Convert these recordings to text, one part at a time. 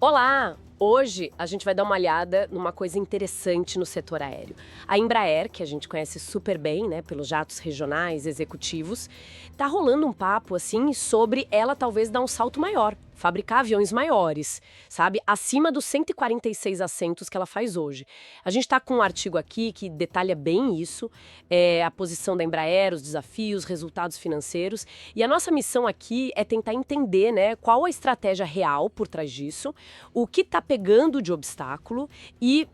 Olá! Hoje a gente vai dar uma olhada numa coisa interessante no setor aéreo. A Embraer, que a gente conhece super bem, né, pelos jatos regionais, executivos, tá rolando um papo assim sobre ela talvez dar um salto maior, fabricar aviões maiores, sabe? Acima dos 146 assentos que ela faz hoje. A gente está com um artigo aqui que detalha bem isso, a posição da Embraer, os desafios, resultados financeiros. E a nossa missão aqui é tentar entender, né, qual a estratégia real por trás disso, o que está pegando de obstáculo e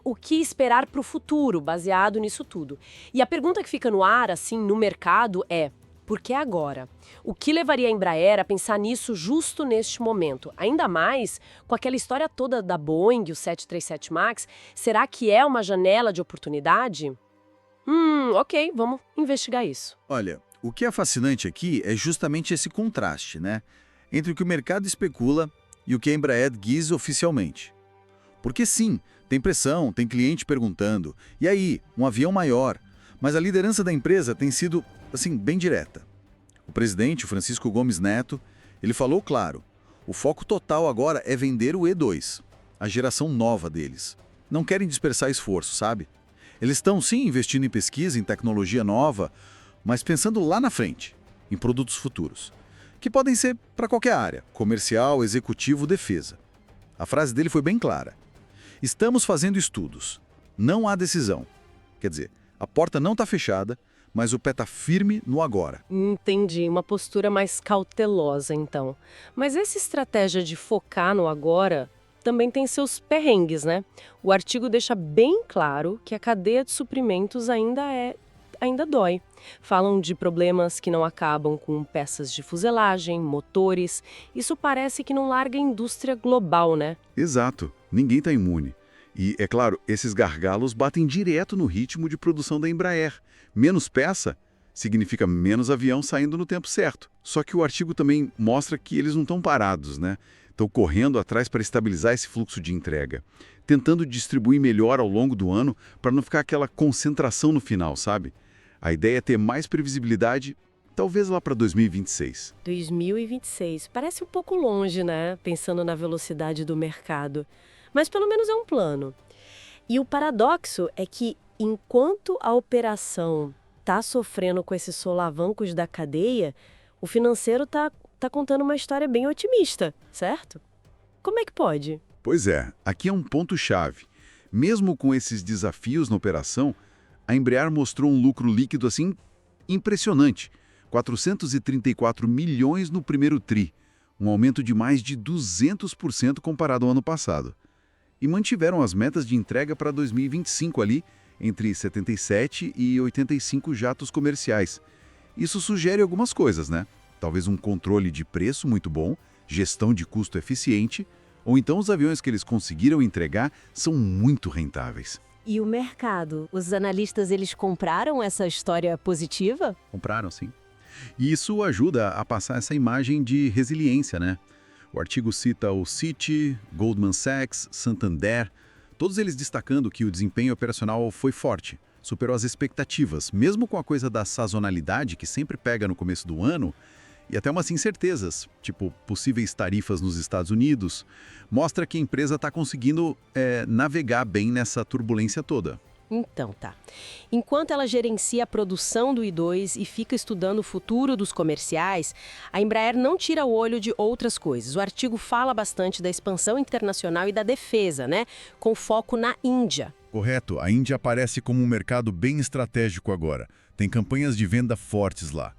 o que esperar para o futuro, baseado nisso tudo. E a pergunta que fica no ar, assim, no mercado é: por que agora? O que levaria a Embraer a pensar nisso justo neste momento? Ainda mais com aquela história toda da Boeing, o 737 MAX, será que é uma janela de oportunidade? Ok, vamos investigar isso. Olha, o que é fascinante aqui é justamente esse contraste, né? Entre o que o mercado especula e o que a Embraer diz oficialmente. Porque sim, tem pressão, tem cliente perguntando, e aí, um avião maior? Mas a liderança da empresa tem sido, assim, bem direta. O presidente, o Francisco Gomes Neto, ele falou claro, o foco total agora é vender o E2, a geração nova deles. Não querem dispersar esforço, sabe? Eles estão sim investindo em pesquisa, em tecnologia nova, mas pensando lá na frente, em produtos futuros, que podem ser para qualquer área, comercial, executivo, defesa. A frase dele foi bem clara. Estamos fazendo estudos. Não há decisão. Quer dizer, a porta não está fechada, mas o pé está firme no agora. Entendi, uma postura mais cautelosa, então. Mas essa estratégia de focar no agora também tem seus perrengues, né? O artigo deixa bem claro que a cadeia de suprimentos ainda dói. Falam de problemas que não acabam com peças de fuselagem, motores. Isso parece que não larga a indústria global, né? Exato. Ninguém está imune. E, é claro, esses gargalos batem direto no ritmo de produção da Embraer. Menos peça significa menos avião saindo no tempo certo. Só que o artigo também mostra que eles não estão parados, né? Estão correndo atrás para estabilizar esse fluxo de entrega, tentando distribuir melhor ao longo do ano para não ficar aquela concentração no final, sabe? A ideia é ter mais previsibilidade, talvez lá para 2026. 2026. Parece um pouco longe, né? Pensando na velocidade do mercado. Mas pelo menos é um plano. E o paradoxo é que, enquanto a operação está sofrendo com esses solavancos da cadeia, o financeiro está contando uma história bem otimista, certo? Como é que pode? Pois é, aqui é um ponto-chave. Mesmo com esses desafios na operação, a Embraer mostrou um lucro líquido assim impressionante, 434 milhões no primeiro tri, um aumento de mais de 200% comparado ao ano passado. E mantiveram as metas de entrega para 2025 ali, entre 77 e 85 jatos comerciais. Isso sugere algumas coisas, né? Talvez um controle de preço muito bom, gestão de custo eficiente, ou então os aviões que eles conseguiram entregar são muito rentáveis. E o mercado? Os analistas, eles compraram essa história positiva? Compraram, sim. E isso ajuda a passar essa imagem de resiliência, né? O artigo cita o Citi, Goldman Sachs, Santander, todos eles destacando que o desempenho operacional foi forte, superou as expectativas, mesmo com a coisa da sazonalidade que sempre pega no começo do ano, e até umas incertezas, tipo possíveis tarifas nos Estados Unidos, mostra que a empresa está conseguindo navegar bem nessa turbulência toda. Então tá. Enquanto ela gerencia a produção do I2 e fica estudando o futuro dos comerciais, a Embraer não tira o olho de outras coisas. O artigo fala bastante da expansão internacional e da defesa, né? Com foco na Índia. Correto, a Índia aparece como um mercado bem estratégico agora. Tem campanhas de venda fortes lá.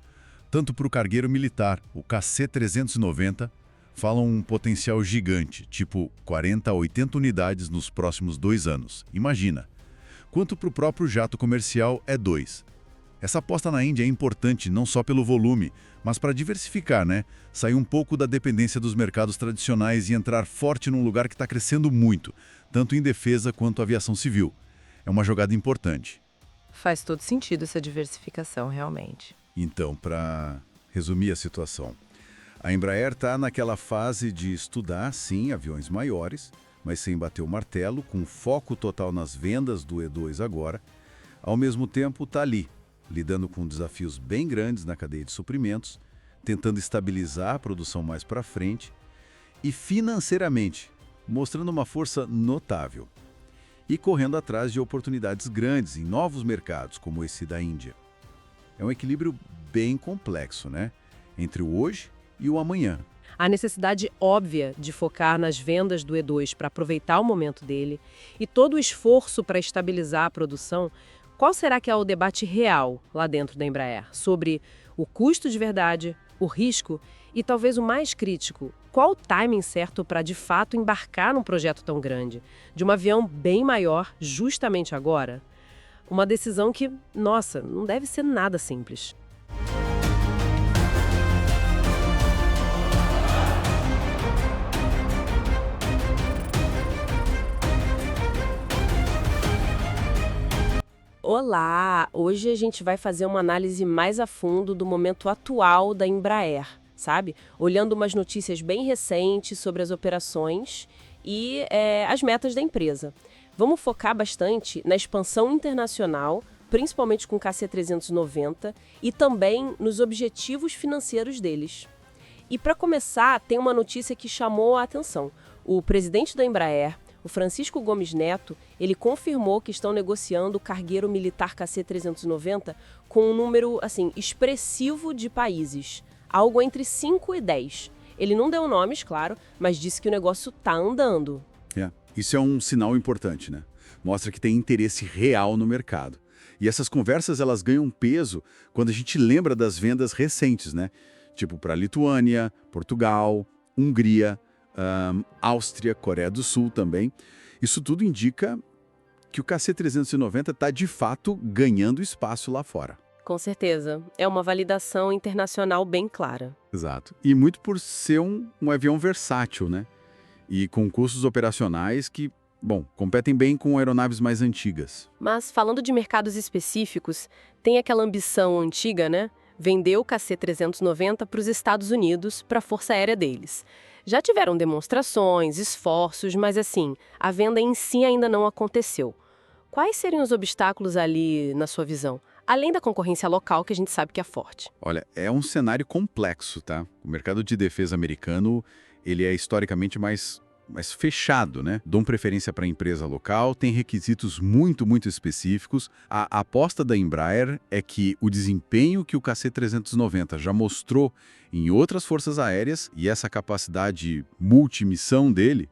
Tanto para o cargueiro militar, o KC-390, falam um potencial gigante, tipo 40 a 80 unidades nos próximos 2 anos. Imagina! Quanto para o próprio jato comercial E2. Essa aposta na Índia é importante não só pelo volume, mas para diversificar, né? Sair um pouco da dependência dos mercados tradicionais e entrar forte num lugar que está crescendo muito, tanto em defesa quanto aviação civil. É uma jogada importante. Faz todo sentido essa diversificação, realmente. Então, para resumir a situação, a Embraer está naquela fase de estudar, sim, aviões maiores, mas sem bater o martelo, com foco total nas vendas do E2 agora. Ao mesmo tempo, está ali, lidando com desafios bem grandes na cadeia de suprimentos, tentando estabilizar a produção mais para frente e financeiramente, mostrando uma força notável e correndo atrás de oportunidades grandes em novos mercados, como esse da Índia. É um equilíbrio bem complexo, né? Entre o hoje e o amanhã. A necessidade óbvia de focar nas vendas do E2 para aproveitar o momento dele e todo o esforço para estabilizar a produção, qual será que é o debate real lá dentro da Embraer? Sobre o custo de verdade, o risco e talvez o mais crítico, qual o timing certo para de fato embarcar num projeto tão grande, de um avião bem maior justamente agora? Uma decisão que, nossa, não deve ser nada simples. Olá! Hoje a gente vai fazer uma análise mais a fundo do momento atual da Embraer, sabe? Olhando umas notícias bem recentes sobre as operações e as metas da empresa. Vamos focar bastante na expansão internacional, principalmente com o KC-390, e também nos objetivos financeiros deles. E para começar, tem uma notícia que chamou a atenção. O presidente da Embraer, o Francisco Gomes Neto, ele confirmou que estão negociando o cargueiro militar KC-390 com um número, assim, expressivo de países, algo entre 5 e 10. Ele não deu nomes, claro, mas disse que o negócio está andando. Isso é um sinal importante, né? Mostra que tem interesse real no mercado. E essas conversas, elas ganham peso quando a gente lembra das vendas recentes, né? Tipo para Lituânia, Portugal, Hungria, Áustria, Coreia do Sul também. Isso tudo indica que o KC-390 está, de fato, ganhando espaço lá fora. Com certeza. É uma validação internacional bem clara. Exato. E muito por ser um avião versátil, né? E com custos operacionais que, bom, competem bem com aeronaves mais antigas. Mas, falando de mercados específicos, tem aquela ambição antiga, né? Vender o KC-390 para os Estados Unidos, para a Força Aérea deles. Já tiveram demonstrações, esforços, mas assim, a venda em si ainda não aconteceu. Quais seriam os obstáculos ali, na sua visão? Além da concorrência local, que a gente sabe que é forte. Olha, é um cenário complexo, tá? O mercado de defesa americano, ele é historicamente mais fechado, né? Dão preferência para a empresa local, tem requisitos muito específicos. A aposta da Embraer é que o desempenho que o KC-390 já mostrou em outras forças aéreas e essa capacidade multimissão dele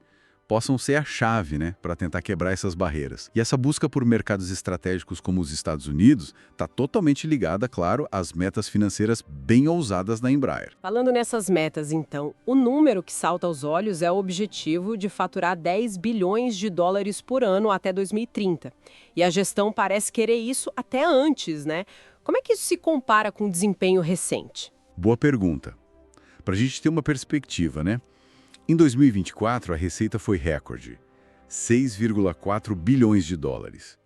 possam ser a chave, né, para tentar quebrar essas barreiras. E essa busca por mercados estratégicos como os Estados Unidos está totalmente ligada, claro, às metas financeiras bem ousadas da Embraer. Falando nessas metas, então, o número que salta aos olhos é o objetivo de faturar 10 bilhões de dólares por ano até 2030. E a gestão parece querer isso até antes, né? Como é que isso se compara com o desempenho recente? Boa pergunta. Para a gente ter uma perspectiva, né? Em 2024, a receita foi recorde, 6,4 bilhões de dólares.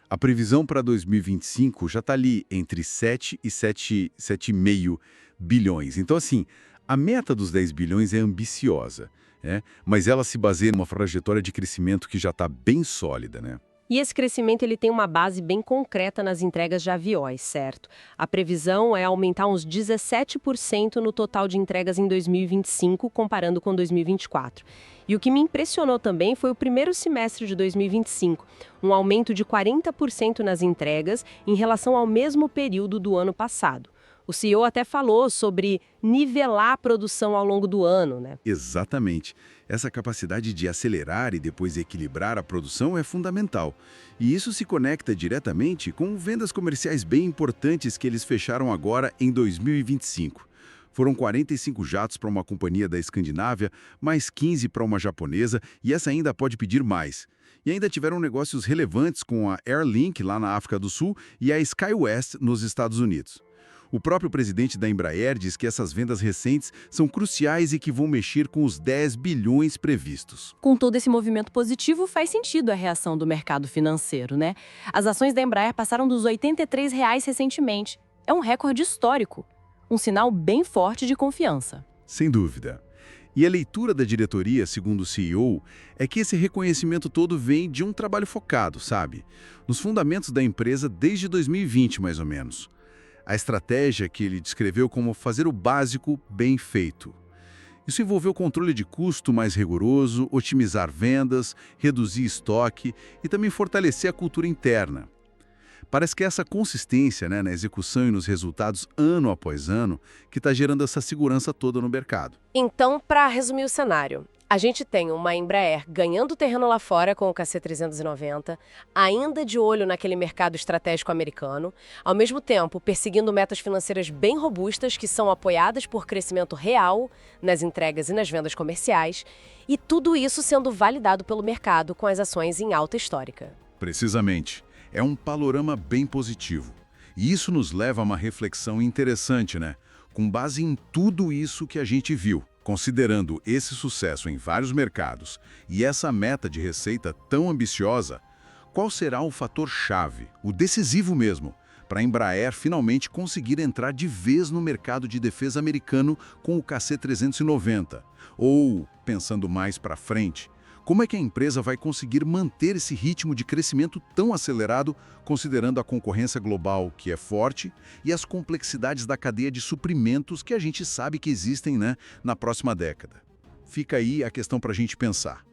A previsão para 2025 já está ali entre 7 e 7,5 bilhões. Então, assim, a meta dos 10 bilhões é ambiciosa, né? Mas ela se baseia numa trajetória de crescimento que já está bem sólida, né? E esse crescimento ele tem uma base bem concreta nas entregas de aviões, certo? A previsão é aumentar uns 17% no total de entregas em 2025, comparando com 2024. E o que me impressionou também foi o primeiro semestre de 2025, um aumento de 40% nas entregas em relação ao mesmo período do ano passado. O CEO até falou sobre nivelar a produção ao longo do ano, né? Exatamente. Essa capacidade de acelerar e depois equilibrar a produção é fundamental. E isso se conecta diretamente com vendas comerciais bem importantes que eles fecharam agora em 2025. Foram 45 jatos para uma companhia da Escandinávia, mais 15 para uma japonesa, e essa ainda pode pedir mais. E ainda tiveram negócios relevantes com a Airlink lá na África do Sul e a SkyWest nos Estados Unidos. O próprio presidente da Embraer diz que essas vendas recentes são cruciais e que vão mexer com os 10 bilhões previstos. Com todo esse movimento positivo, faz sentido a reação do mercado financeiro, né? As ações da Embraer passaram dos R$ 83 recentemente. É um recorde histórico. Um sinal bem forte de confiança. Sem dúvida. E a leitura da diretoria, segundo o CEO, é que esse reconhecimento todo vem de um trabalho focado, sabe? Nos fundamentos da empresa desde 2020, mais ou menos. A estratégia que ele descreveu como fazer o básico bem feito. Isso envolveu controle de custo mais rigoroso, otimizar vendas, reduzir estoque e também fortalecer a cultura interna. Parece que é essa consistência, né, na execução e nos resultados ano após ano que está gerando essa segurança toda no mercado. Então, para resumir o cenário, a gente tem uma Embraer ganhando terreno lá fora com o KC-390, ainda de olho naquele mercado estratégico americano, ao mesmo tempo perseguindo metas financeiras bem robustas que são apoiadas por crescimento real nas entregas e nas vendas comerciais, e tudo isso sendo validado pelo mercado com as ações em alta histórica. Precisamente. É um panorama bem positivo. E isso nos leva a uma reflexão interessante, né? Com base em tudo isso que a gente viu, considerando esse sucesso em vários mercados e essa meta de receita tão ambiciosa, qual será o fator-chave, o decisivo mesmo, para a Embraer finalmente conseguir entrar de vez no mercado de defesa americano com o KC-390? Ou, pensando mais para frente, como é que a empresa vai conseguir manter esse ritmo de crescimento tão acelerado, considerando a concorrência global, que é forte, e as complexidades da cadeia de suprimentos que a gente sabe que existem, né, na próxima década? Fica aí a questão para a gente pensar.